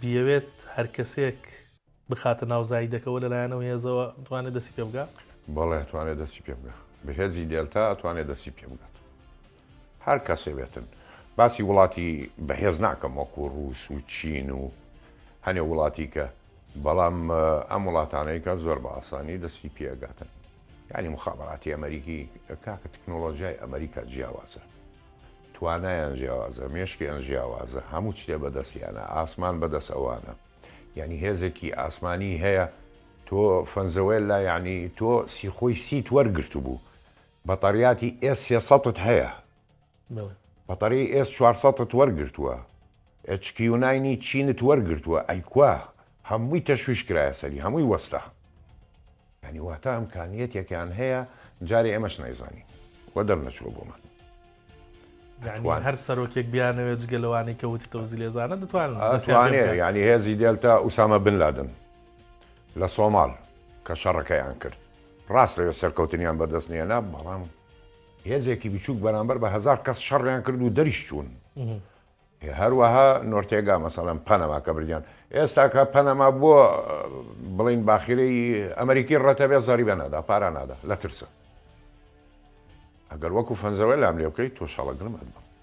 بیەوێت هەر کەسێک بخاتە ناوزایی دەکەوە لەلایەنەوە هێزەوە توانێت دەستی پێ بگات؟ بەڵێ توانێت دەستی پێ بگات. بەهێزی دێلتا توانێت دەستی پێ بگات. هەر کەسێ بێتن. باسی وڵاتی بەهێز ناکەم وەکو ڕووس و چین و هەنێ وڵاتی کە بەڵام ئەم وڵاتانەی کە زۆر بە ئاسانی دەستی پێگاتن. یعنی مخابراتی ئەمریکی کاکە تکنۆلۆژیای ئەمریکا جیاوازە. توانایان جیاوازە، مێشکیان جیاوازە، هەموو شتێ بەدەستیانە، ئاسمان بەدەست ئەوانە. یعنی هێزێکی ئاسمانی هەیە تۆ فەنزەوێلا یعنی تۆ سیخۆی سیت وەرگرتو بوو. بەتەریاتی S300 هەیە. بەتەری S400 وەرگرتووە. HQ9 چینت وەرگرتووە ئەیکوا هەمووی تەشویش کرایە سەری هەمووی وەستە. یعنی واتە ئەمکانیەتێکیان هەیە جارێ ئێمەش نەیزانین وە دەرنەچووە بۆمان. هەر سەرۆکێک بیانەوێت جگە لەوانەی کەوتی تەوزی لێزانە دەتوانێت یعنی هێزی دێلتا ئوسامە بن لادن لە سۆماڵ کە شەڕەکەیان کرد. ڕاست لەوێ سەرکەوتنیان بەدەست نێنا بەڵام هێزێکی بچووک بەرامبەر بە 1000 کەس شەڕیان کرد و دەریش چوون. هەروەها نۆرتێگا مەسەڵەن پەنەما کە بردیان ئێستا کە پەنەما بۆ بڵین باخیرەی ئەمریکی ڕەتەبێ زەری بە نادا پارە نادا لە ترسە. ئەگەر وەکو فەنزەوەی لام لێ بکەیت تۆ شەڵە گرمت بە.